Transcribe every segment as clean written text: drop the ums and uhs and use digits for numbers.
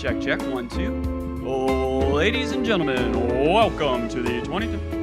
Check, check. 1, 2. Ladies and gentlemen, welcome to the 22.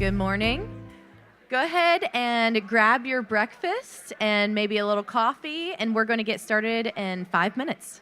Good morning. Go ahead and grab your breakfast and maybe a little coffee, and we're going to get started in 5 minutes.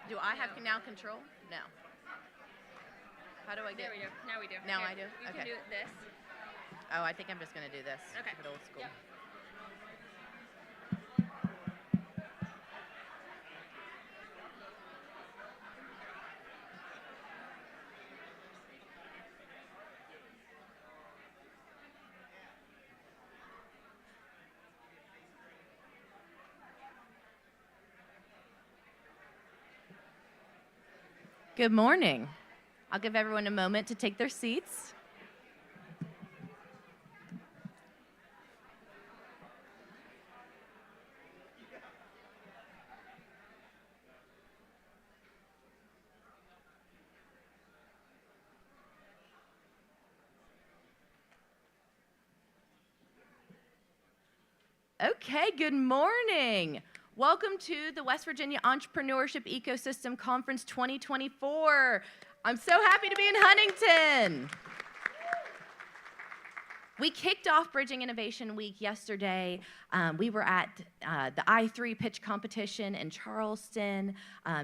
Do I have now control? No. How do I get? There we go. Now we do. Now Okay. I do? You Okay. can do this. Oh, I think I'm just going to do this. Okay. Keep it old school. Yep. Good morning. I'll give everyone a moment to take their seats. Okay, good morning. Welcome to the West Virginia Entrepreneurship Ecosystem Conference 2024. I'm so happy to be in Huntington. We kicked off Bridging Innovation Week yesterday. We were at the I3 pitch competition in Charleston.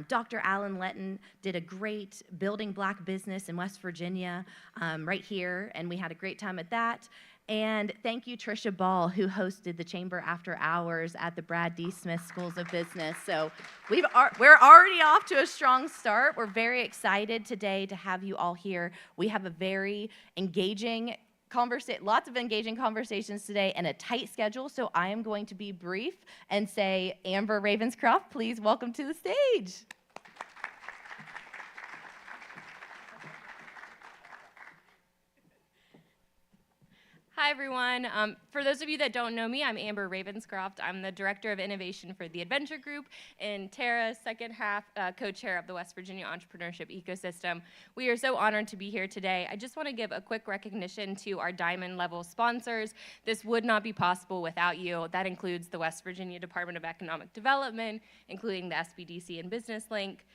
Dr. Alan Letton did a great Building Black Business in West Virginia right here, and we had a great time at that. And thank you, Tricia Ball, who hosted the Chamber After Hours at the Brad D. Smith Schools of Business. So we're already off to a strong start. We're very excited today to have you all here. We have a very engaging lots of engaging conversations today and a tight schedule, so I am going to be brief and say, Amber Ravenscroft, please welcome to the stage. Hi, everyone. For those of you that don't know me, I'm Amber Ravenscroft. I'm the Director of Innovation for the Adventure Group, and Tara, second half co-chair of the West Virginia Entrepreneurship Ecosystem. We are so honored to be here today. I just want to give a quick recognition to our diamond level sponsors. This would not be possible without you. That includes the West Virginia Department of Economic Development, including the SBDC and Business Link,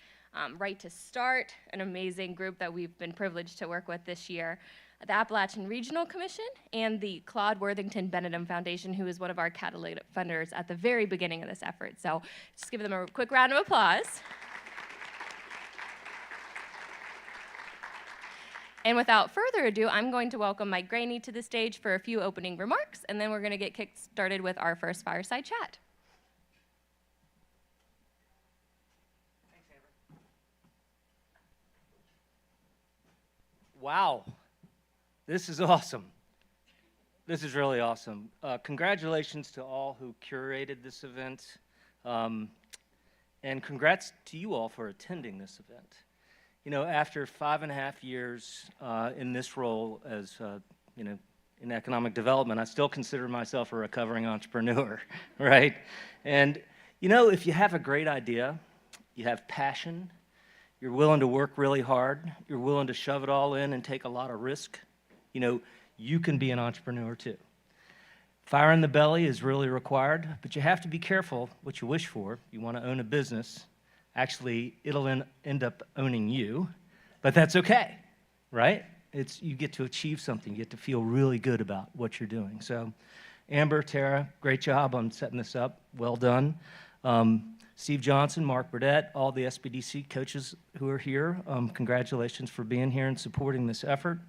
Right to Start, an amazing group that we've been privileged to work with this year, the Appalachian Regional Commission, and the Claude Worthington Benedum Foundation, who is one of our catalytic funders at the very beginning of this effort. So just give them a quick round of applause. And without further ado, I'm going to welcome Mike Graney to the stage for a few opening remarks, and then we're going to get kicked started with our first fireside chat. Thanks, Amber. Wow. This is awesome. This is really awesome. Congratulations to all who curated this event, and congrats to you all for attending this event. You know, after 5.5 years in this role as, in economic development, I still consider myself a recovering entrepreneur, right? And, if you have a great idea, you have passion, you're willing to work really hard, you're willing to shove it all in and take a lot of risk, you can be an entrepreneur too. Fire in the belly is really required, but you have to be careful what you wish for. You want to own a business. Actually, it'll end up owning you, but that's okay, right? You get to achieve something. You get to feel really good about what you're doing. So, Amber, Tara, great job on setting this up. Well done. Steve Johnson, Mark Burdett, all the SBDC coaches who are here, congratulations for being here and supporting this effort.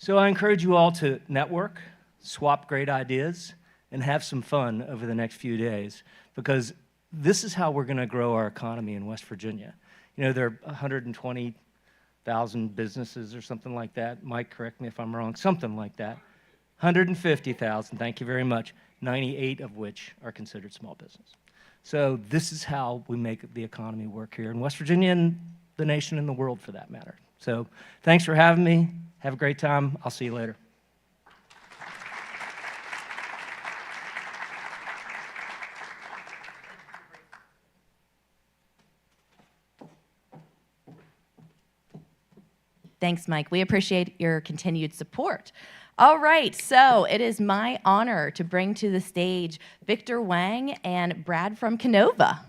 So I encourage you all to network, swap great ideas, and have some fun over the next few days, because this is how we're going to grow our economy in West Virginia. There are 120,000 businesses or something like that. Mike, correct me if I'm wrong, something like that. 150,000, thank you very much, 98 of which are considered small business. So this is how we make the economy work here in West Virginia and the nation and the world for that matter. So thanks for having me. Have a great time. I'll see you later. Thanks, Mike. We appreciate your continued support. All right, so it is my honor to bring to the stage Victor Wang and Brad from Canova.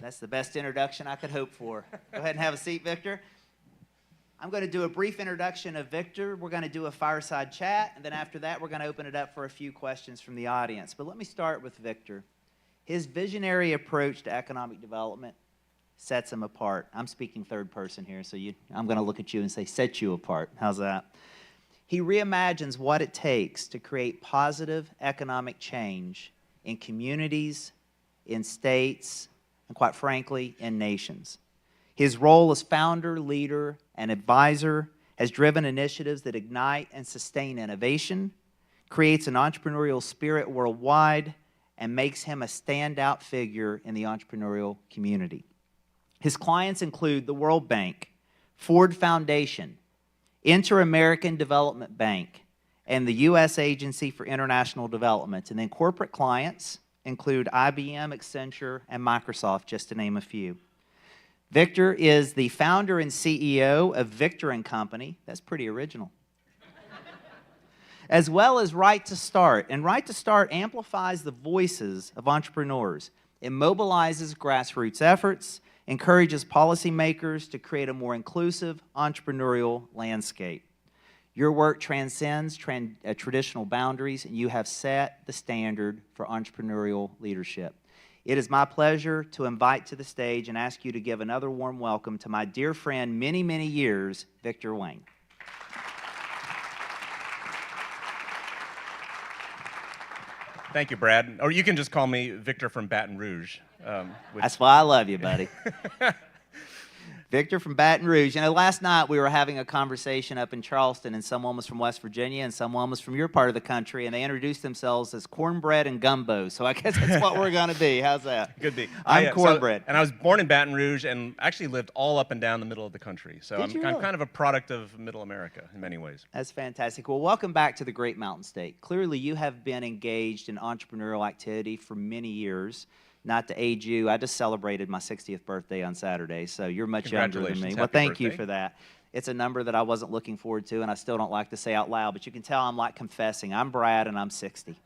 That's the best introduction I could hope for. Go ahead and have a seat, Victor. I'm going to do a brief introduction of Victor. We're going to do a fireside chat, and then after that, we're going to open it up for a few questions from the audience. But let me start with Victor. His visionary approach to economic development sets him apart. I'm speaking third person here, so I'm going to look at you and say, set you apart. How's that? He reimagines what it takes to create positive economic change in communities, in states, and quite frankly, in nations. His role as founder, leader, and advisor has driven initiatives that ignite and sustain innovation, creates an entrepreneurial spirit worldwide, and makes him a standout figure in the entrepreneurial community. His clients include the World Bank, Ford Foundation, Inter-American Development Bank, and the U.S. Agency for International Development. And then corporate clients include IBM, Accenture, and Microsoft, just to name a few. Victor is the founder and CEO of Victor & Company. That's pretty original. As well as Right to Start. And Right to Start amplifies the voices of entrepreneurs. It mobilizes grassroots efforts, encourages policymakers to create a more inclusive entrepreneurial landscape. Your work transcends traditional boundaries, and you have set the standard for entrepreneurial leadership. It is my pleasure to invite to the stage and ask you to give another warm welcome to my dear friend, many, many years, Victor Wayne. Thank you, Brad. Or you can just call me Victor from Baton Rouge. That's why I love you, buddy. Victor from Baton Rouge. You know, last night we were having a conversation up in Charleston, and someone was from West Virginia and someone was from your part of the country, and they introduced themselves as cornbread and gumbo. So I guess that's what we're going to be. How's that? Could be. I'm cornbread. And I was born in Baton Rouge and actually lived all up and down the middle of the country. So I'm kind of a product of Middle America in many ways. That's fantastic. Well, welcome back to the Great Mountain State. Clearly, you have been engaged in entrepreneurial activity for many years. Not to age you, I just celebrated my 60th birthday on Saturday, so you're much younger than me. Well, thank you for that. It's a number that I wasn't looking forward to, and I still don't like to say out loud, but you can tell I'm like confessing. I'm Brad, and I'm 60.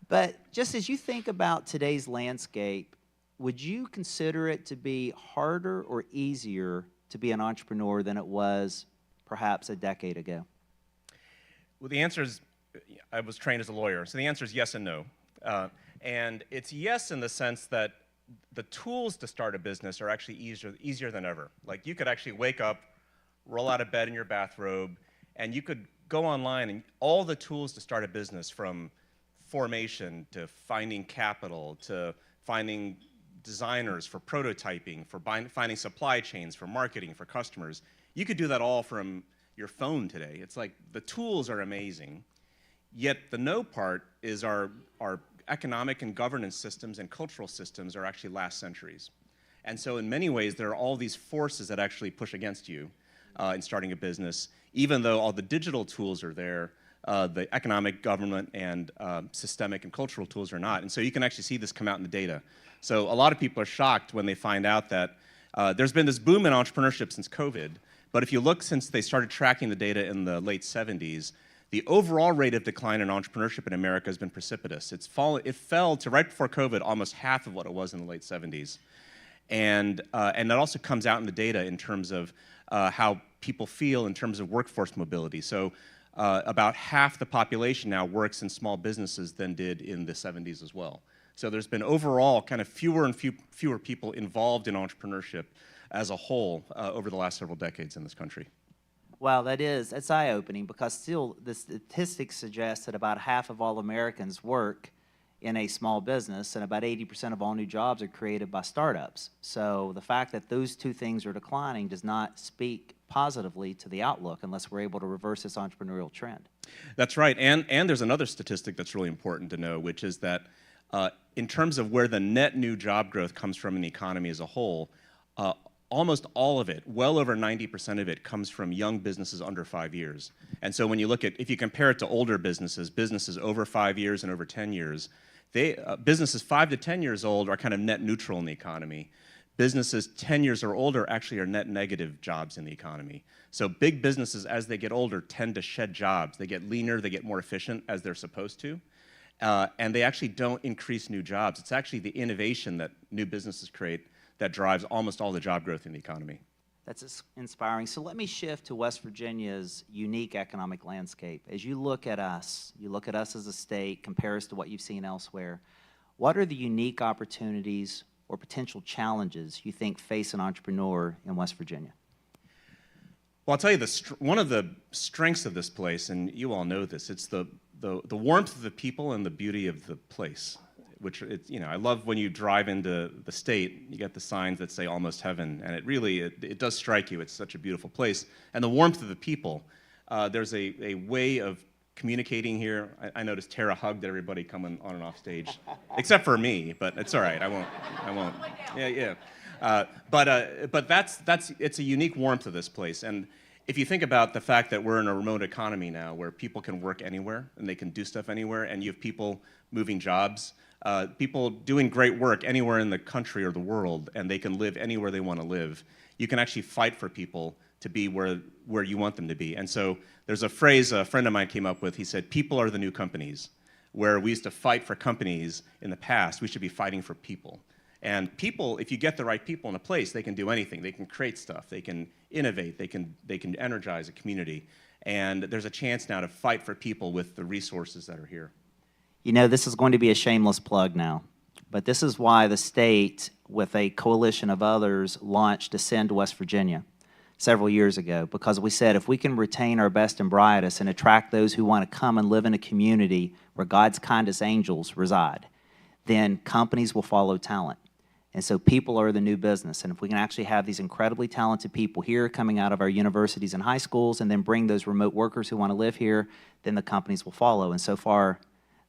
But just as you think about today's landscape, would you consider it to be harder or easier to be an entrepreneur than it was perhaps a decade ago? Well, the answer is, I was trained as a lawyer, so the answer is yes and no. And it's yes in the sense that the tools to start a business are actually easier than ever. Like you could actually wake up, roll out of bed in your bathrobe, and you could go online and all the tools to start a business, from formation to finding capital to finding designers for prototyping, for finding supply chains, for marketing, for customers. You could do that all from your phone today. It's like the tools are amazing, yet the no part is our economic and governance systems and cultural systems are actually last centuries. And so in many ways, there are all these forces that actually push against you in starting a business. Even though all the digital tools are there, the economic, government, and systemic and cultural tools are not. And so you can actually see this come out in the data. So a lot of people are shocked when they find out that there's been this boom in entrepreneurship since COVID. But if you look since they started tracking the data in the late 70s, the overall rate of decline in entrepreneurship in America has been precipitous. It fell to right before COVID almost half of what it was in the late 70s. And that also comes out in the data in terms of how people feel in terms of workforce mobility. So about half the population now works in small businesses than did in the 70s as well. So there's been overall kind of fewer and fewer people involved in entrepreneurship as a whole over the last several decades in this country. Well, that's eye-opening, because still the statistics suggest that about half of all Americans work in a small business, and about 80% of all new jobs are created by startups. So the fact that those two things are declining does not speak positively to the outlook unless we're able to reverse this entrepreneurial trend. That's right, and there's another statistic that's really important to know, which is that in terms of where the net new job growth comes from in the economy as a whole, almost all of it, well over 90% of it, comes from young businesses under 5 years. And so when you look at, if you compare it to older businesses over 5 years and over 10 years, businesses 5 to 10 years old are kind of net neutral in the economy. Businesses 10 years or older actually are net negative jobs in the economy. So big businesses, as they get older, tend to shed jobs. They get leaner, they get more efficient as they're supposed to. and they actually don't increase new jobs. It's actually the innovation that new businesses create that drives almost all the job growth in the economy. That's inspiring. So let me shift to West Virginia's unique economic landscape. As you look at us as a state, compare us to what you've seen elsewhere, what are the unique opportunities or potential challenges you think face an entrepreneur in West Virginia? Well, I'll tell you, one of the strengths of this place, and you all know this, it's the warmth of the people and the beauty of the place. I love when you drive into the state, you get the signs that say almost heaven, and it does strike you. It's such a beautiful place. And the warmth of the people, there's a way of communicating here. I noticed Tara hugged everybody coming on and off stage, except for me, but it's all right, I won't. Yeah. But it's a unique warmth of this place. And if you think about the fact that we're in a remote economy now where people can work anywhere and they can do stuff anywhere, and you have people moving jobs, people doing great work anywhere in the country or the world, and they can live anywhere they want to live, you can actually fight for people to be where you want them to be. And so there's a phrase a friend of mine came up with. He said, people are the new companies. Where we used to fight for companies in the past, we should be fighting for people. And people, if you get the right people in a place, they can do anything. They can create stuff. They can innovate. They can energize a community. And there's a chance now to fight for people with the resources that are here. You know, this is going to be a shameless plug now, but this is why the state, with a coalition of others, launched Ascend West Virginia several years ago, because we said if we can retain our best and brightest and attract those who want to come and live in a community where God's kindest angels reside, then companies will follow talent. And so people are the new business. And if we can actually have these incredibly talented people here coming out of our universities and high schools and then bring those remote workers who want to live here, then the companies will follow. And so far,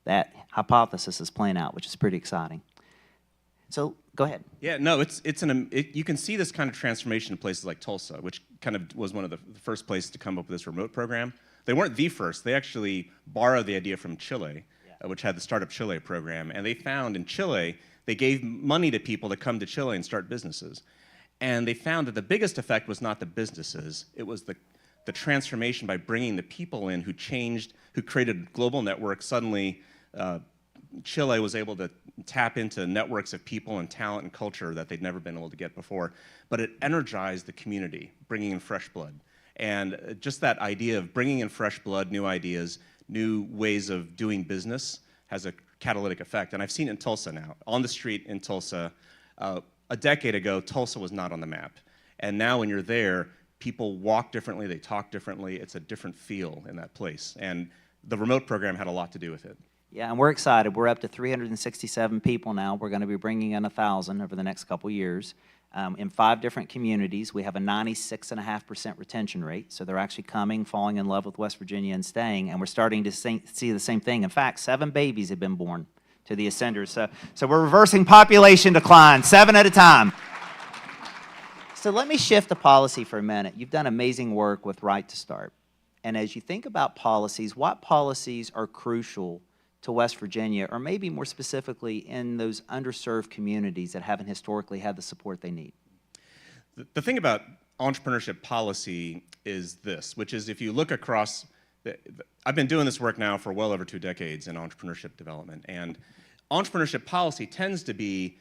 that hypothesis is playing out, which is pretty exciting. So go ahead. Yeah, no, you can see this kind of transformation in places like Tulsa, which kind of was one of the first places to come up with this remote program. They weren't the first. They actually borrowed the idea from Chile, which had the Startup Chile program. And they found in Chile, they gave money to people to come to Chile and start businesses. And they found that the biggest effect was not the businesses, it was the transformation by bringing the people in who created global networks. Suddenly, Chile was able to tap into networks of people and talent and culture that they'd never been able to get before. But it energized the community, bringing in fresh blood. And just that idea of bringing in fresh blood, new ideas, new ways of doing business has a catalytic effect. And I've seen it in Tulsa now. On the street in Tulsa, a decade ago, Tulsa was not on the map. And now when you're there, people walk differently, they talk differently. It's a different feel in that place. And the remote program had a lot to do with it. Yeah, and we're excited. We're up to 367 people now. We're going to be bringing in 1,000 over the next couple years. In 5 different communities, we have a 96.5% retention rate. So they're actually coming, falling in love with West Virginia, and staying. And we're starting to see the same thing. In fact, 7 babies have been born to the Ascenders. So we're reversing population decline, 7 at a time. So let me shift to policy for a minute. You've done amazing work with Right to Start. And as you think about policies, what policies are crucial to West Virginia, or maybe more specifically in those underserved communities that haven't historically had the support they need? The thing about entrepreneurship policy is this, which is if you look across, I've been doing this work now for well over 2 decades in entrepreneurship development, and entrepreneurship policy tends to be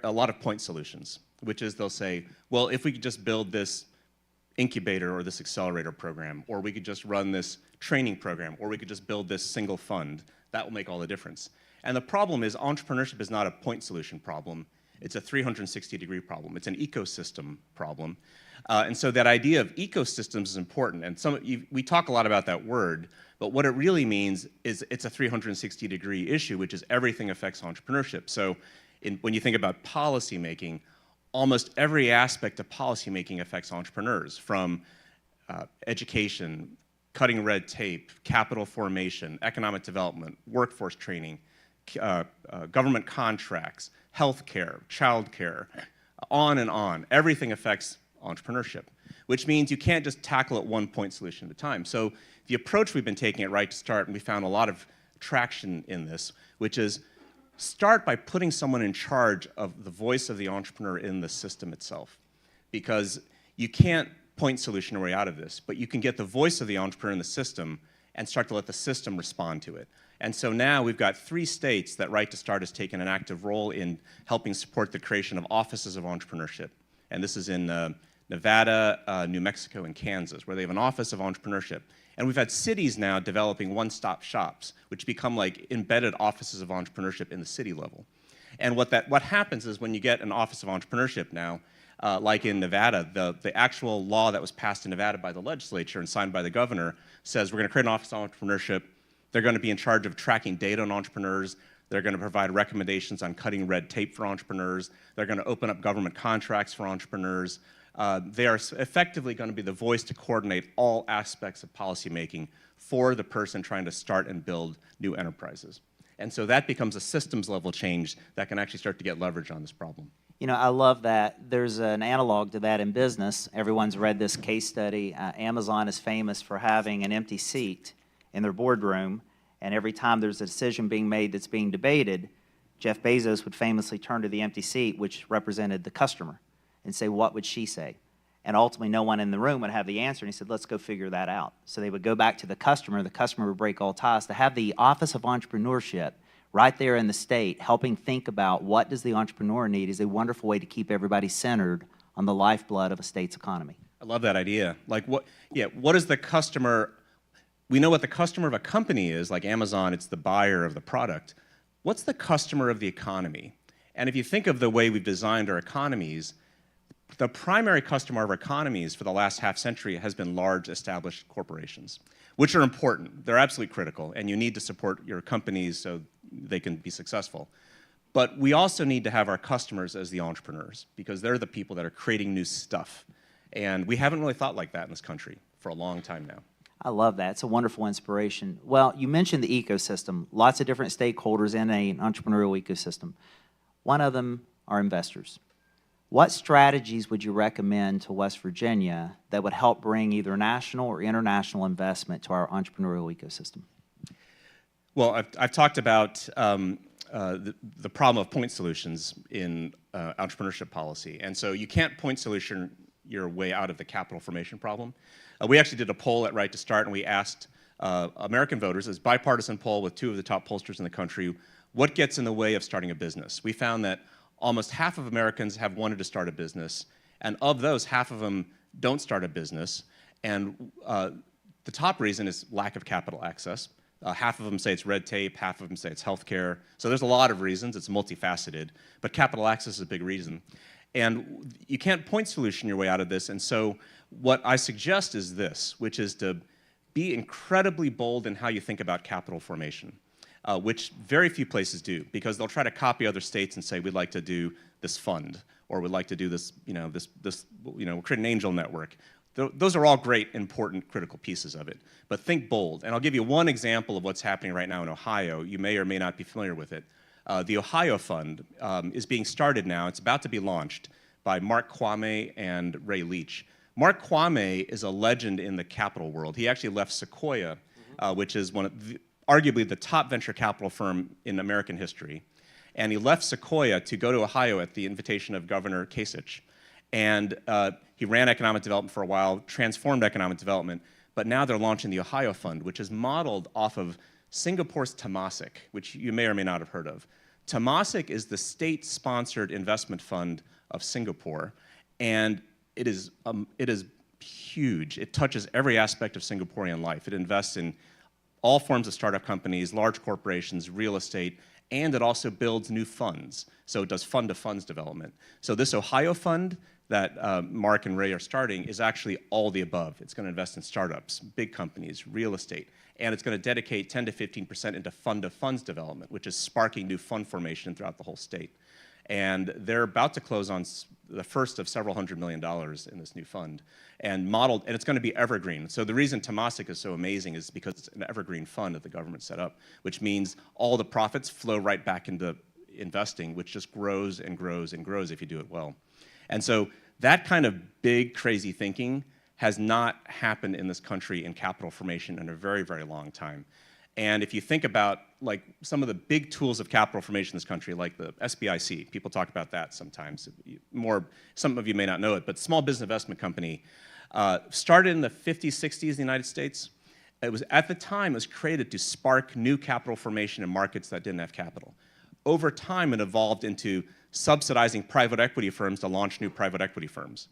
a lot of point solutions, which is they'll say, well, if we could just build this incubator or this accelerator program, or we could just run this training program, or we could just build this single fund, that will make all the difference. And the problem is entrepreneurship is not a point solution problem. It's a 360-degree problem. It's an ecosystem problem. And so that idea of ecosystems is important. And we talk a lot about that word, but what it really means is it's a 360-degree issue, which is everything affects entrepreneurship. So when you think about policy making, almost every aspect of policy making affects entrepreneurs, from education, cutting red tape, capital formation, economic development, workforce training, government contracts, healthcare, childcare, on and on. Everything affects entrepreneurship, which means you can't just tackle it one point solution at a time. So the approach we've been taking at Right to Start, and we found a lot of traction in this, which is start by putting someone in charge of the voice of the entrepreneur in the system itself. Because you can't point solution your way out of this, but you can get the voice of the entrepreneur in the system and start to let the system respond to it. And so now we've got 3 states that Right to Start has taken an active role in helping support the creation of offices of entrepreneurship. And this is in Nevada, New Mexico, and Kansas, where they have an office of entrepreneurship. And we've had cities now developing one-stop shops, which become like embedded offices of entrepreneurship in the city level. And what happens is when you get an office of entrepreneurship now, like in Nevada, the actual law that was passed in Nevada by the legislature and signed by the governor says we're going to create an office of entrepreneurship. They're going to be in charge of tracking data on entrepreneurs. They're going to provide recommendations on cutting red tape for entrepreneurs. They're going to open up government contracts for entrepreneurs. They are effectively going to be the voice to coordinate all aspects of policymaking for the person trying to start and build new enterprises. And so that becomes a systems level change that can actually start to get leverage on this problem. You know, I love that. There's an analog to that in business. Everyone's read this case study. Amazon is famous for having an empty seat in their boardroom, and every time there's a decision being made that's being debated, Jeff Bezos would famously turn to the empty seat, which represented the customer, and say, what would she say? And ultimately, no one in the room would have the answer, and he said, let's go figure that out. So they would go back to the customer would break all ties. To have the Office of Entrepreneurship right there in the state, helping think about what does the entrepreneur need, is a wonderful way to keep everybody centered on the lifeblood of a state's economy. I love that idea. Like what is the customer? We know what the customer of a company is, like Amazon, it's the buyer of the product. What's the customer of the economy? And if you think of the way we've designed our economies, the primary customer of our economies for the last half century has been large established corporations, which are important. They're absolutely critical, and you need to support your companies so they can be successful. But we also need to have our customers as the entrepreneurs, because they're the people that are creating new stuff. And we haven't really thought like that in this country for a long time now. I love that. It's a wonderful inspiration. Well, you mentioned the ecosystem, lots of different stakeholders in an entrepreneurial ecosystem. One of them are investors. What strategies would you recommend to West Virginia that would help bring either national or international investment to our entrepreneurial ecosystem? Well, I've talked about the problem of point solutions in entrepreneurship policy. And so you can't point solution your way out of the capital formation problem. We actually did a poll at Right to Start, and we asked American voters, as bipartisan poll with 2 of the top pollsters in the country, what gets in the way of starting a business? We found that almost half of Americans have wanted to start a business, and of those, half of them don't start a business. And the top reason is lack of capital access. Half of them say it's red tape, half of them say it's healthcare. So there's a lot of reasons, it's multifaceted, but capital access is a big reason. And you can't point solution your way out of this, and so what I suggest is this, which is to be incredibly bold in how you think about capital formation, which very few places do, because they'll try to copy other states and say, we'd like to do this fund, or we'd like to do this, create an angel network. Those are all great, important, critical pieces of it, but think bold. And I'll give you one example of what's happening right now in Ohio. You may or may not be familiar with it. The Ohio Fund is being started now. It's about to be launched by Mark Kwame and Ray Leach. Mark Kwame is a legend in the capital world. He actually left Sequoia, which is arguably the top venture capital firm in American history. And he left Sequoia to go to Ohio at the invitation of Governor Kasich. And he ran economic development for a while, transformed economic development, but now they're launching the Ohio Fund, which is modeled off of Singapore's Temasek, which you may or may not have heard of. Temasek is the state-sponsored investment fund of Singapore, and it is huge. It touches every aspect of Singaporean life. It invests in all forms of startup companies, large corporations, real estate, and it also builds new funds. So it does fund-to-funds development. So this Ohio Fund that Mark and Ray are starting is actually all the above. It's going to invest in startups, big companies, real estate, and it's going to dedicate 10 to 15% into fund-to-funds development, which is sparking new fund formation throughout the whole state. And they're about to close on the first of several $100 million in this new fund, and it's going to be evergreen. So the reason Temasek is so amazing is because it's an evergreen fund that the government set up, which means all the profits flow right back into investing, which just grows and grows and grows if you do it well. And so that kind of big, crazy thinking has not happened in this country in capital formation in a very, very long time. And if you think about like some of the big tools of capital formation in this country, like the SBIC, people talk about that sometimes. Some of you may not know it, but Small Business Investment Company started in the 50s, 60s in the United States. At the time, it was created to spark new capital formation in markets that didn't have capital. Over time, it evolved into subsidizing private equity firms to launch new private equity firms.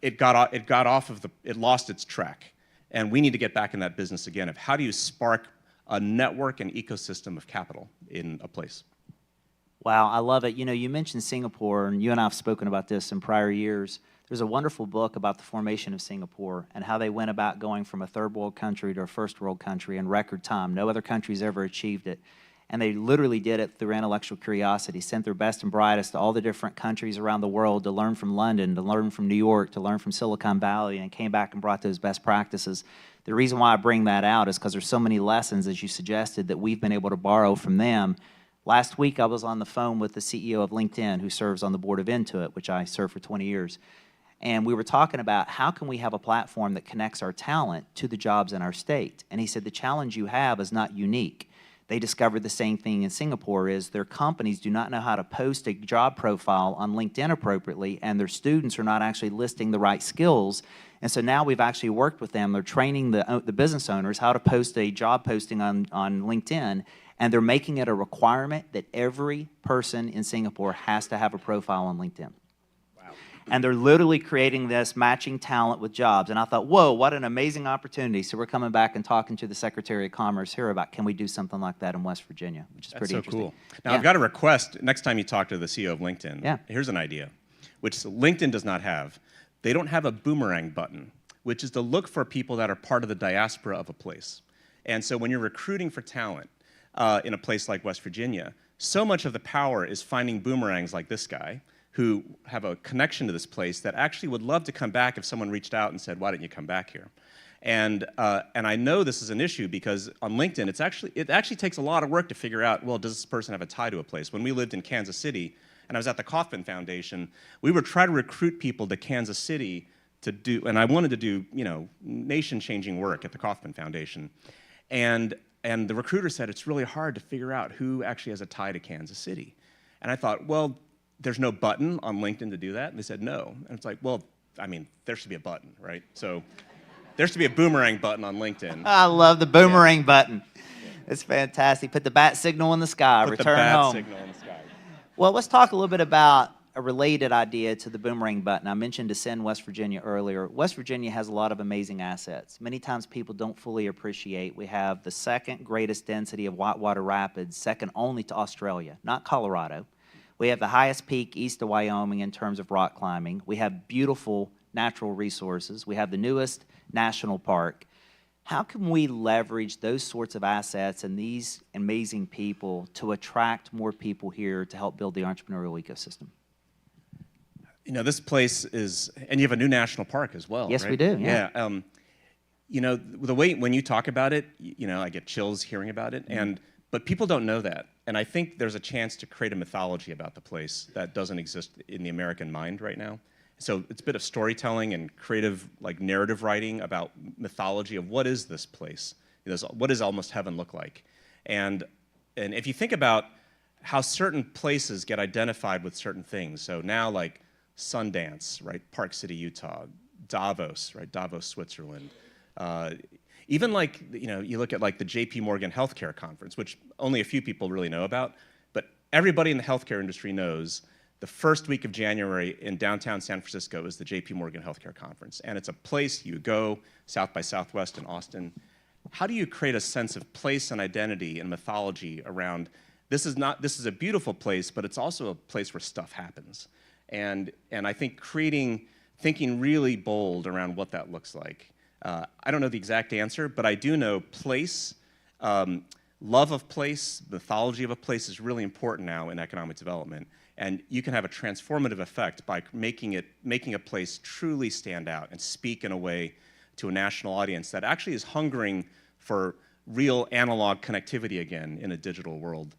It lost its track. And we need to get back in that business again of how do you spark a network and ecosystem of capital in a place. Wow, I love it. You know, you mentioned Singapore, and you and I have spoken about this in prior years. There's a wonderful book about the formation of Singapore and how they went about going from a third world country to a first world country in record time. No other country's ever achieved it. And they literally did it through intellectual curiosity, sent their best and brightest to all the different countries around the world to learn from London, to learn from New York, to learn from Silicon Valley, and came back and brought those best practices. The reason why I bring that out is because there's so many lessons, as you suggested, that we've been able to borrow from them. Last week, I was on the phone with the CEO of LinkedIn, who serves on the board of Intuit, which I served for 20 years. And we were talking about how can we have a platform that connects our talent to the jobs in our state. And he said, the challenge you have is not unique. They discovered the same thing in Singapore is their companies do not know how to post a job profile on LinkedIn appropriately, and their students are not actually listing the right skills. And so now we've actually worked with them. They're training the business owners how to post a job posting on LinkedIn, and they're making it a requirement that every person in Singapore has to have a profile on LinkedIn. And they're literally creating this matching talent with jobs. And I thought, whoa, what an amazing opportunity. So we're coming back and talking to the Secretary of Commerce here about can we do something like that in West Virginia, which is pretty interesting. Cool. Now, I've got a request. Next time you talk to the CEO of LinkedIn, here's an idea, which LinkedIn does not have. They don't have a boomerang button, which is to look for people that are part of the diaspora of a place. And so when you're recruiting for talent in a place like West Virginia, so much of the power is finding boomerangs like this guy, who have a connection to this place that actually would love to come back if someone reached out and said, why don't you come back here? And I know this is an issue because on LinkedIn, it actually takes a lot of work to figure out, well, does this person have a tie to a place? When we lived in Kansas City, and I was at the Kauffman Foundation, we would try to recruit people to Kansas City to do, and I wanted to do, you know, nation-changing work at the Kauffman Foundation. And the recruiter said, it's really hard to figure out who actually has a tie to Kansas City. And I thought, well, there's no button on LinkedIn to do that? And they said, no. And it's like, well, I mean, there should be a button, right? So there should be a boomerang button on LinkedIn. I love the boomerang button. It's fantastic. Put the bat signal in the sky, return home. Signal in the sky. Well, let's talk a little bit about a related idea to the boomerang button. I mentioned Ascend West Virginia earlier. West Virginia has a lot of amazing assets. Many times people don't fully appreciate. We have the second greatest density of whitewater rapids, second only to Australia, not Colorado. We have the highest peak east of Wyoming in terms of rock climbing. We have beautiful natural resources. We have the newest national park. How can we leverage those sorts of assets and these amazing people to attract more people here to help build the entrepreneurial ecosystem? You know, this place is, and you have a new national park as well, Yes, right? we do, yeah. You know, the way, when you talk about it, you know, I get chills hearing about it, but people don't know that. And I think there's a chance to create a mythology about the place that doesn't exist in the American mind right now. So it's a bit of storytelling and creative, like narrative writing about mythology of what is this place? What does almost heaven look like? And if you think about how certain places get identified with certain things, so now like Sundance, right? Park City, Utah, Davos, right? Davos, Switzerland. Even like, you know, you look at like the JP Morgan Healthcare Conference, which only a few people really know about, but everybody in the healthcare industry knows the first week of January in downtown San Francisco is the JP Morgan Healthcare Conference. And it's a place you go, South by Southwest in Austin. How do you create a sense of place and identity and mythology around, this is a beautiful place, but it's also a place where stuff happens. And I think thinking really bold around what that looks like. I don't know the exact answer, but I do know place, love of place, mythology of a place is really important now in economic development. And you can have a transformative effect by making a place truly stand out and speak in a way to a national audience that actually is hungering for real analog connectivity again in a digital world.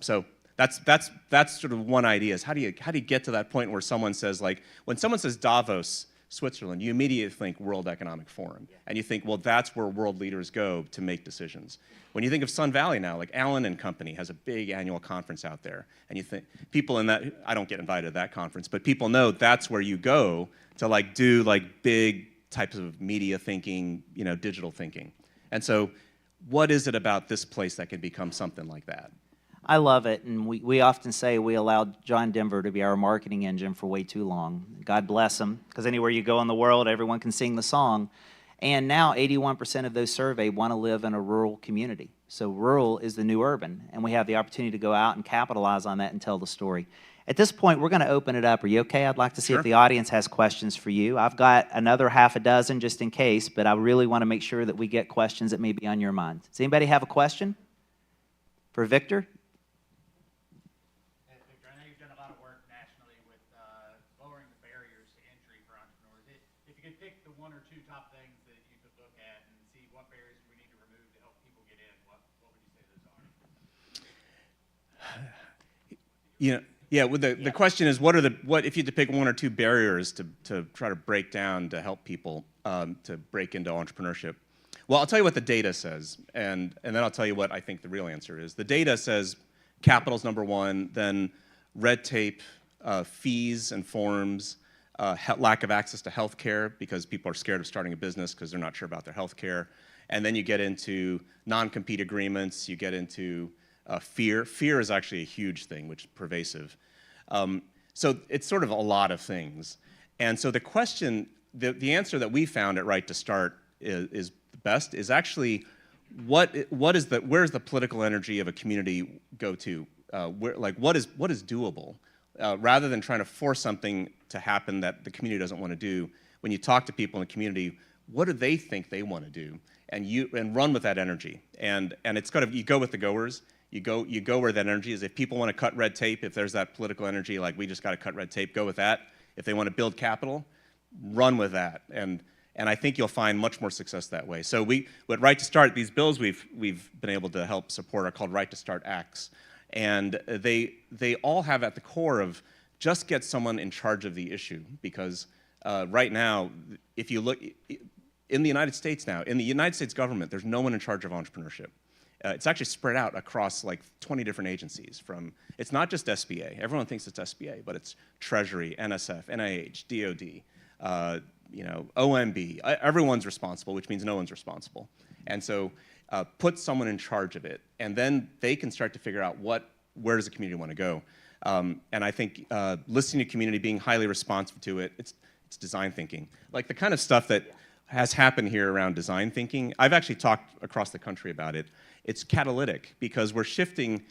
So that's sort of one idea is how do you get to that point where someone says, like, when someone says Davos, Switzerland, you immediately think World Economic Forum. And you think, well, that's where world leaders go to make decisions. When you think of Sun Valley now, like Allen and Company has a big annual conference out there. And you think, people in that, I don't get invited to that conference, but people know that's where you go to like do like big types of media thinking, you know, digital thinking. And so what is it about this place that can become something like that? I love it, and we often say we allowed John Denver to be our marketing engine for way too long. God bless him, because anywhere you go in the world, everyone can sing the song. And now 81% of those surveyed want to live in a rural community. So rural is the new urban, and we have the opportunity to go out and capitalize on that and tell the story. At this point, we're going to open it up. Are you okay? I'd like to see if the audience has questions for you. I've got another half a dozen just in case, but I really want to make sure that we get questions that may be on your mind. Does anybody have a question for Victor? Victor, I know you've done a lot of work nationally with lowering the barriers to entry for entrepreneurs. If you could pick the one or two top things that you could look at and see what barriers we need to remove to help people get in, what would you say those are? The question is, what if you had to pick one or two barriers to try to break down to help people to break into entrepreneurship? Well, I'll tell you what the data says, and then I'll tell you what I think the real answer is. The data says capital's number one, then red tape, fees and forms, lack of access to health care because people are scared of starting a business because they're not sure about their health care. And then you get into non-compete agreements, you get into fear. Fear is actually a huge thing, which is pervasive. So it's sort of a lot of things. And so the question, the answer that we found at Right to Start is the best is actually where's the political energy of a community go to? What is doable? Rather than trying to force something to happen that the community doesn't want to do, when you talk to people in the community, what do they think they want to do? And run with that energy. And it's you go with the goers. You go where that energy is. If people want to cut red tape, if there's that political energy, like we just got to cut red tape, go with that. If they want to build capital, run with that. And I think you'll find much more success that way. So with Right to Start, these bills we've been able to help support are called Right to Start Acts. And they all have at the core of just get someone in charge of the issue. Because right now, if you look in the United States now, in the United States government, there's no one in charge of entrepreneurship. It's actually spread out across like 20 different agencies. It's not just SBA. Everyone thinks it's SBA, but it's Treasury, NSF, NIH, DOD, OMB. Everyone's responsible, which means no one's responsible. And so put someone in charge of it, and then they can start to figure out where does the community want to go. And I think listening to community, being highly responsive to it, it's design thinking. Like the kind of stuff that has happened here around design thinking, I've actually talked across the country about it. It's catalytic because we're shifting.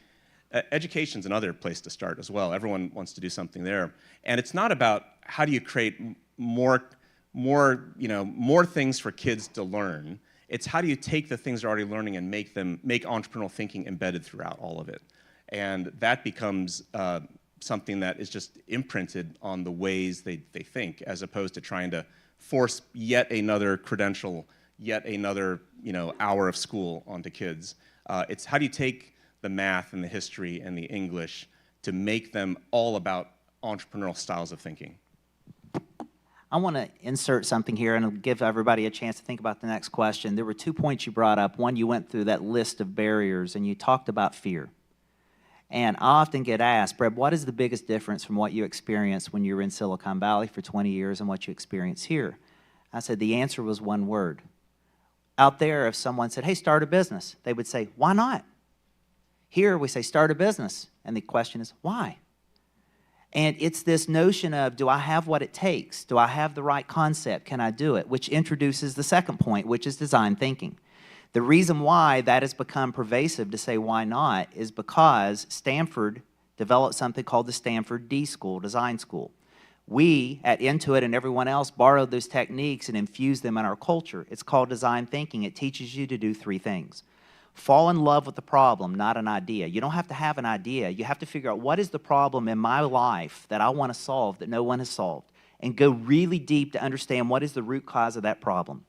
Education's another place to start as well. Everyone wants to do something there. And it's not about how do you create more things for kids to learn. It's how do you take the things they're already learning and make entrepreneurial thinking embedded throughout all of it. And that becomes something that is just imprinted on the ways they think, as opposed to trying to force yet another credential, yet another hour of school onto kids. It's how do you take the math and the history and the English to make them all about entrepreneurial styles of thinking. I want to insert something here and give everybody a chance to think about the next question. There were 2 points you brought up. One, you went through that list of barriers and you talked about fear. And I often get asked, Brett, what is the biggest difference from what you experienced when you were in Silicon Valley for 20 years and what you experience here? I said the answer was one word. Out there, if someone said, hey, start a business, they would say, why not? Here, we say, start a business. And the question is, why? And it's this notion of, do I have what it takes? Do I have the right concept? Can I do it? Which introduces the second point, which is design thinking. The reason why that has become pervasive to say why not is because Stanford developed something called the Stanford D School, Design School. We at Intuit and everyone else borrowed those techniques and infused them in our culture. It's called design thinking. It teaches you to do 3 things. Fall in love with the problem, not an idea. You don't have to have an idea. You have to figure out what is the problem in my life that I want to solve that no one has solved, and go really deep to understand what is the root cause of that problem.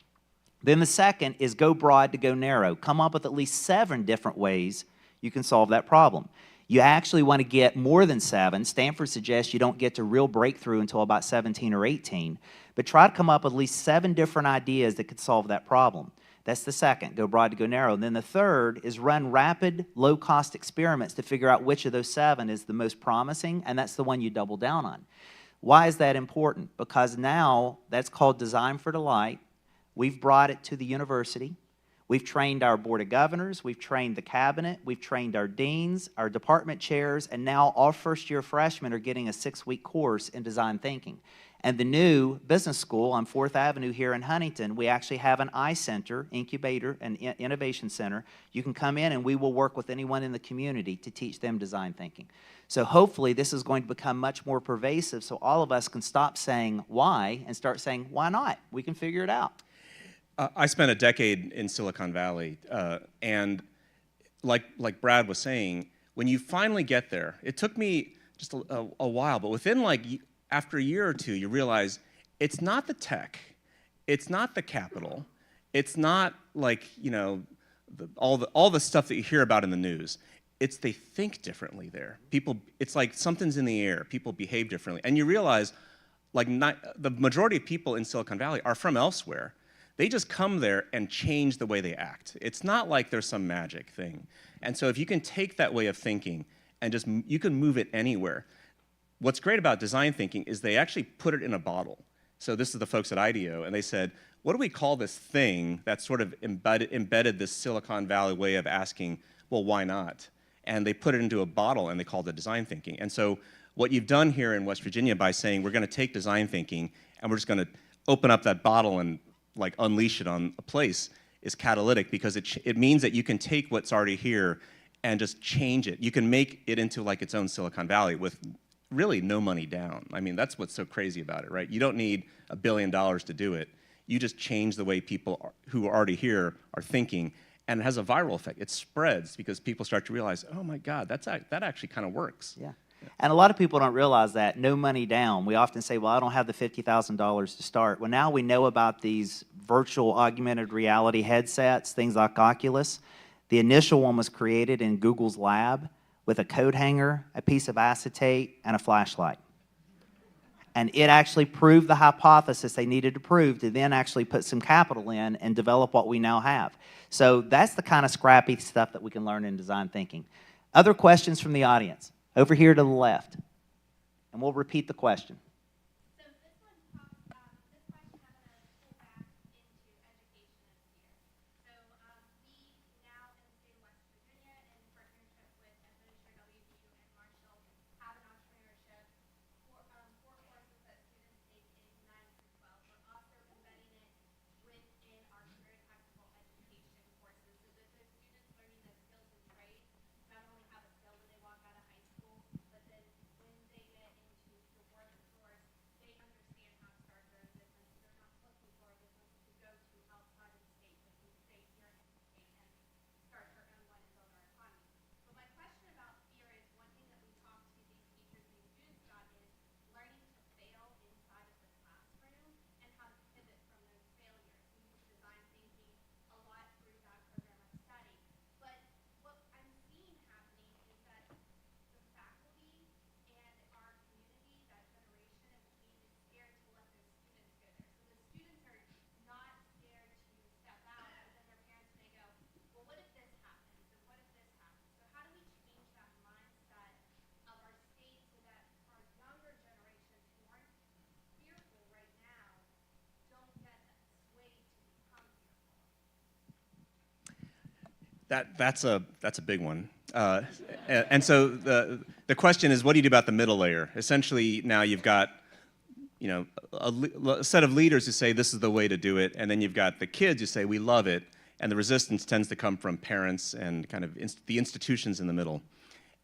Then the second is go broad to go narrow. Come up with at least 7 different ways you can solve that problem. You actually want to get more than 7. Stanford suggests you don't get to real breakthrough until about 17 or 18. But try to come up with at least 7 different ideas that could solve that problem. That's the second, go broad to go narrow. And then the third is run rapid, low-cost experiments to figure out which of those 7 is the most promising, and that's the one you double down on. Why is that important? Because now that's called Design for Delight. We've brought it to the university. We've trained our Board of Governors, we've trained the Cabinet, we've trained our deans, our department chairs, and now all first-year freshmen are getting a 6-week course in design thinking. And the new business school on 4th Avenue here in Huntington, we actually have an I-Center, incubator, an innovation center. You can come in and we will work with anyone in the community to teach them design thinking. So hopefully this is going to become much more pervasive so all of us can stop saying why and start saying why not? We can figure it out. I spent a decade in Silicon Valley, and like Brad was saying, when you finally get there, it took me just a while, but within after a year or two, you realize it's not the tech, it's not the capital, it's not all the stuff that you hear about in the news. It's they think differently there. People, it's like something's in the air. People behave differently, and you realize, the majority of people in Silicon Valley are from elsewhere. They just come there and change the way they act. It's not like there's some magic thing. And so if you can take that way of thinking and you can move it anywhere. What's great about design thinking is they actually put it in a bottle. So this is the folks at IDEO, and they said, what do we call this thing that sort of embedded this Silicon Valley way of asking, well, why not? And they put it into a bottle and they called it design thinking. And so what you've done here in West Virginia by saying we're going to take design thinking and we're just going to open up that bottle and unleash it on a place is catalytic, because it means that you can take what's already here and just change it. You can make it into its own Silicon Valley with really no money down. I mean, that's what's so crazy about it, right? You don't need $1 billion to do it. You just change the way people who are already here are thinking, and it has a viral effect. It spreads because people start to realize, oh my God, that actually kind of works. Yeah. And a lot of people don't realize that, no money down. We often say, well, I don't have the $50,000 to start. Well, now we know about these virtual augmented reality headsets, things like Oculus. The initial one was created in Google's lab with a coat hanger, a piece of acetate, and a flashlight. And it actually proved the hypothesis they needed to prove to then actually put some capital in and develop what we now have. So that's the kind of scrappy stuff that we can learn in design thinking. Other questions from the audience? Over here to the left. And we'll repeat the question. So this one talks about, this question I'm going to pull back into education this year. So we now in the state of West Virginia, in partnership with Administrator WVU and Marshall, have an entrepreneurship for courses that students take in 9 through 12. We're also embedding it within our career technical education courses so that the students learning the skills and trades not only have a skill when they walk out of high school, but then when they get into the workforce, they understand how to start their own business. They're not looking for a business to go to outside of the state, but can stay here in the state and start their own one and build our economy. But my question about fear is, one thing that we talk to these teachers and these students about is learning to fail inside of the classroom and how to pivot from those failures. We use design thinking a lot through that program of study. But what I'm seeing happening is that the faculty and our community, that generation is being scared to let those students go there. So the students are not scared to step out, but then their parents may go, well, what if this happens? And what if this happens? So how do we change that mindset of our state so that our younger generations who aren't fearful right now don't get swayed to become fearful? That's a big one. And so the question is, what do you do about the middle layer? Essentially, now you've got a set of leaders who say this is the way to do it, and then you've got the kids who say we love it, and the resistance tends to come from parents and kind of the institutions in the middle.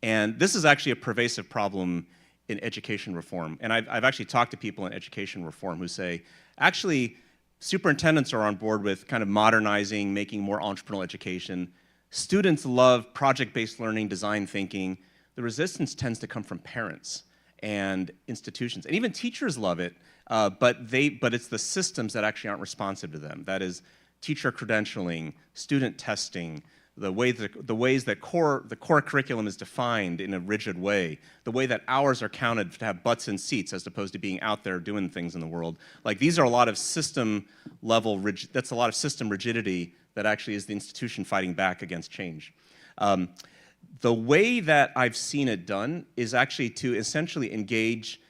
And this is actually a pervasive problem in education reform. And I've actually talked to people in education reform who say, actually, superintendents are on board with kind of modernizing, making more entrepreneurial education. Students love project-based learning, design thinking. The resistance tends to come from parents and institutions. And even teachers love it, but it's the systems that actually aren't responsive to them. That is teacher credentialing, student testing, the ways that the core curriculum is defined in a rigid way, the way that hours are counted to have butts in seats as opposed to being out there doing things in the world. Like, these are a lot of system level, that's a lot of system rigidity that actually is the institution fighting back against change. The way that I've seen it done is actually to essentially engage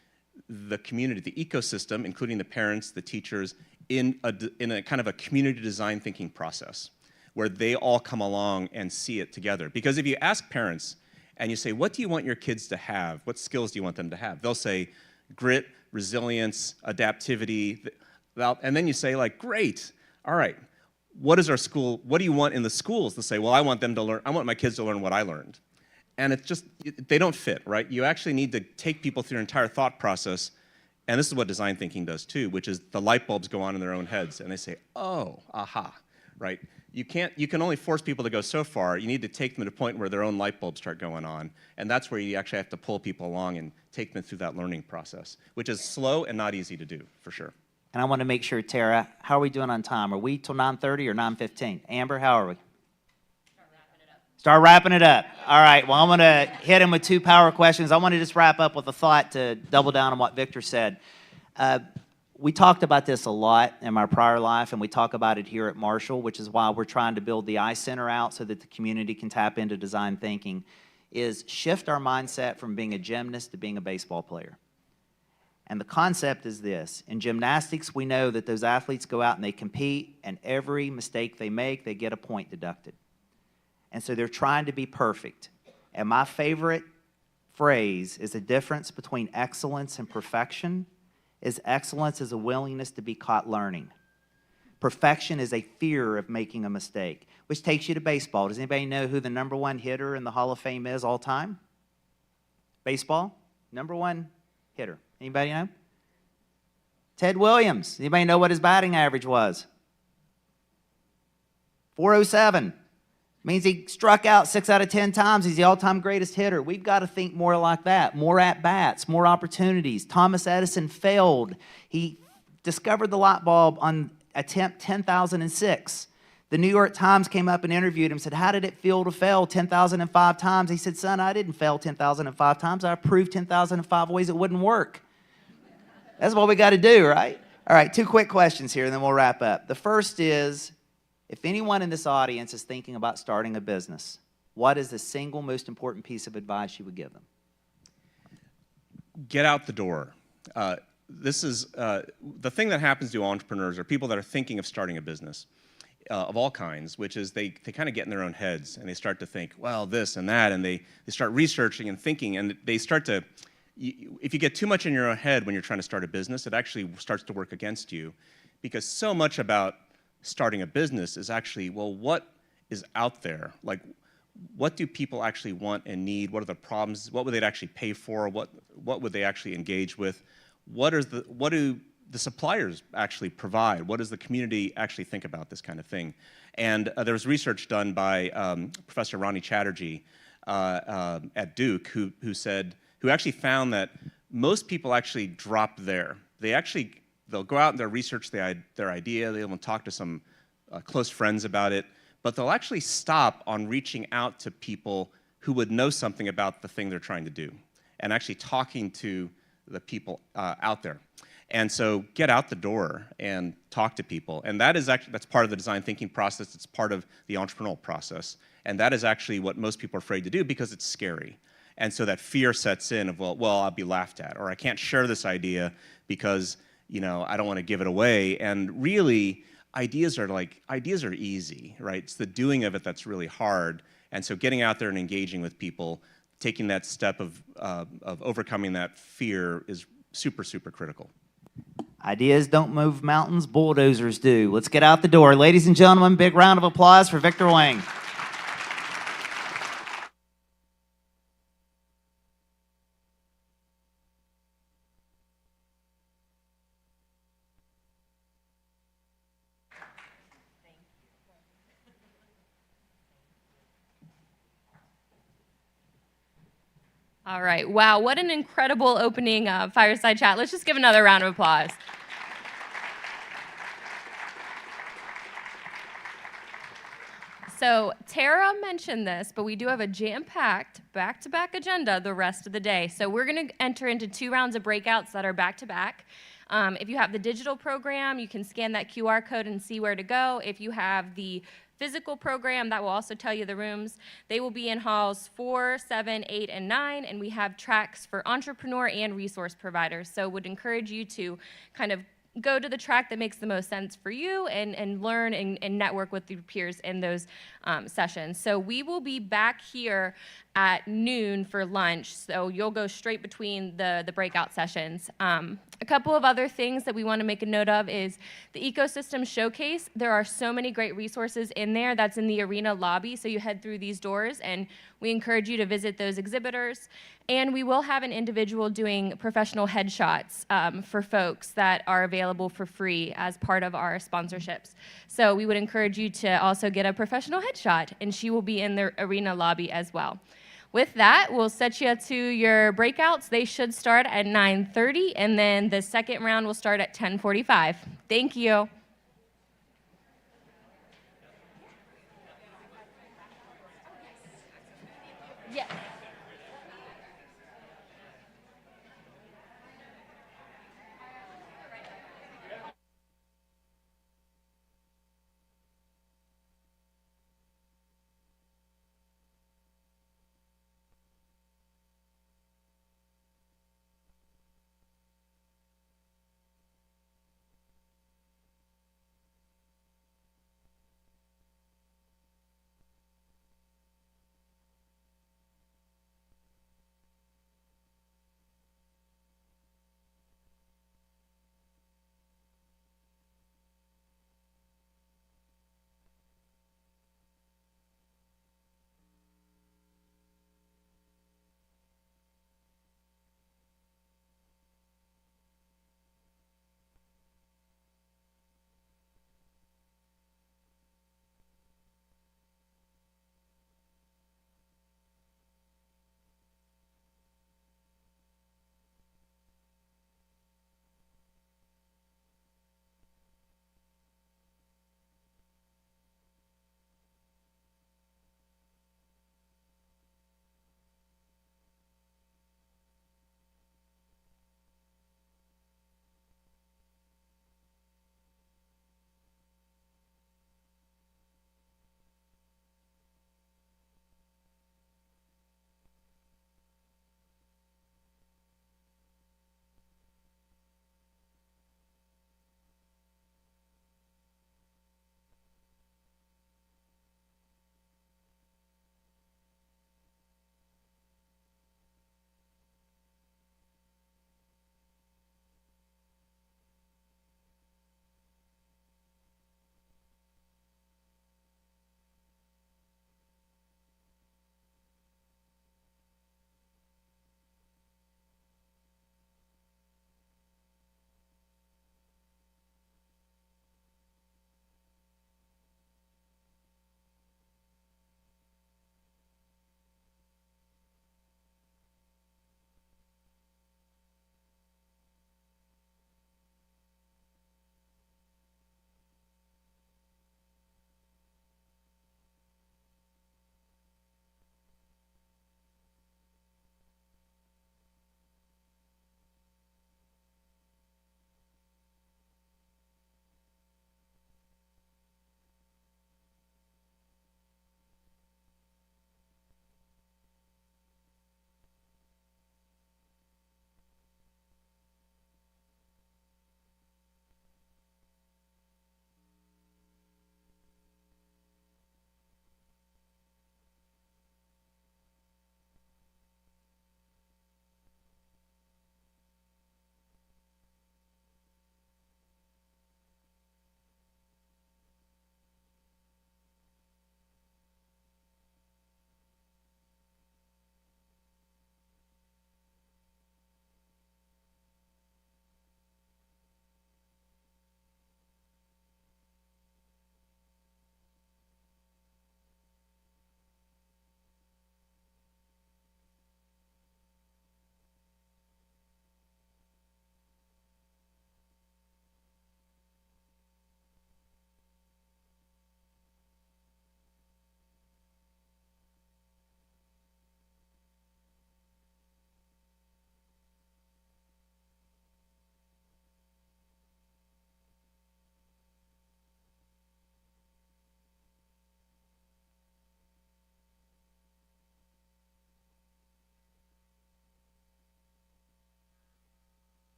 the community, the ecosystem, including the parents, the teachers, in a kind of a community design thinking process, where they all come along and see it together. Because if you ask parents and you say, what do you want your kids to have? What skills do you want them to have? They'll say grit, resilience, adaptivity. And then you say, like, great, all right, what is our school, what do you want in the schools? They'll say, well, I want my kids to learn what I learned. And it's just, they don't fit, right? You actually need to take people through your entire thought process, and this is what design thinking does too, which is the light bulbs go on in their own heads, and they say, oh, aha, right? You can only force people to go so far. You need to take them to a point where their own light bulbs start going on, and that's where you actually have to pull people along and take them through that learning process, which is slow and not easy to do, for sure. And I want to make sure, Tara, how are we doing on time? Are we till 9:30 or 9:15? Amber, how are we? Start wrapping it up. All right, well, I'm going to hit him with 2 power questions. I want to just wrap up with a thought to double down on what Victor said. We talked about this a lot in my prior life, and we talk about it here at Marshall, which is why we're trying to build the iCenter out so that the community can tap into design thinking, is shift our mindset from being a gymnast to being a baseball player. And the concept is this. In gymnastics, we know that those athletes go out and they compete, and every mistake they make, they get a point deducted. And so they're trying to be perfect. And my favorite phrase is the difference between excellence and perfection is excellence is a willingness to be caught learning. Perfection is a fear of making a mistake, which takes you to baseball. Does anybody know who the #1 hitter in the Hall of Fame is all time? Baseball? #1 hitter. Anybody know? Ted Williams. Anybody know what his batting average was? 407. Means he struck out 6 out of 10 times. He's the all-time greatest hitter. We've got to think more like that. More at-bats, more opportunities. Thomas Edison failed. He discovered the light bulb on attempt 10,006. The New York Times came up and interviewed him, said, how did it feel to fail 10,005 times? He said, son, I didn't fail 10,005 times. I proved 10,005 ways it wouldn't work. That's what we got to do, right? All right, 2 quick questions here, and then we'll wrap up. The first is, if anyone in this audience is thinking about starting a business, what is the single most important piece of advice you would give them? Get out the door. This is the thing that happens to entrepreneurs or people that are thinking of starting a business of all kinds, which is they kind of get in their own heads and they start to think, well, this and that, and they start researching and thinking, and they start to, if you get too much in your own head when you're trying to start a business, it actually starts to work against you, because so much about starting a business is actually, well, what is out there? Like, what do people actually want and need? What are the problems? What would they actually pay for? What would they actually engage with? What do the suppliers actually provide? What does the community actually think about this kind of thing? And there was research done by Professor Ronnie Chatterjee at Duke who actually found that most people actually drop there. They'll go out and they'll research their idea, they'll talk to some close friends about it, but they'll actually stop on reaching out to people who would know something about the thing they're trying to do, and actually talking to the people out there. And so get out the door and talk to people. And that's part of the design thinking process, it's part of the entrepreneurial process. And that is actually what most people are afraid to do because it's scary. And so that fear sets in of, well, I'll be laughed at, or I can't share this idea because I don't want to give it away. And really, ideas are easy, right? It's the doing of it that's really hard. And so getting out there and engaging with people, taking that step of overcoming that fear is super, super critical. Ideas don't move mountains, bulldozers do. Let's get out the door. Ladies and gentlemen, big round of applause for Victor Wang. All right, wow, what an incredible opening fireside chat. Let's just give another round of applause. So Tara mentioned this, but we do have a jam-packed, back-to-back agenda the rest of the day. So we're gonna enter into 2 rounds of breakouts that are back-to-back. If you have the digital program, you can scan that QR code and see where to go. If you have the physical program, that will also tell you the rooms. They will be in halls 4, 7, 8, and 9, and we have tracks for entrepreneur and resource providers. So would encourage you to kind of go to the track that makes the most sense for you and learn and network with your peers in those sessions. So we will be back here at noon for lunch, so you'll go straight between the breakout sessions. A couple of other things that we want to make a note of is the Ecosystem Showcase. There are so many great resources in there. That's in the arena lobby, so you head through these doors, and we encourage you to visit those exhibitors. And we will have an individual doing professional headshots for folks that are available for free as part of our sponsorships. So we would encourage you to also get a professional headshot, and she will be in the arena lobby as well. With that, we'll set you to your breakouts. They should start at 9:30, and then the second round will start at 10:45. Thank you.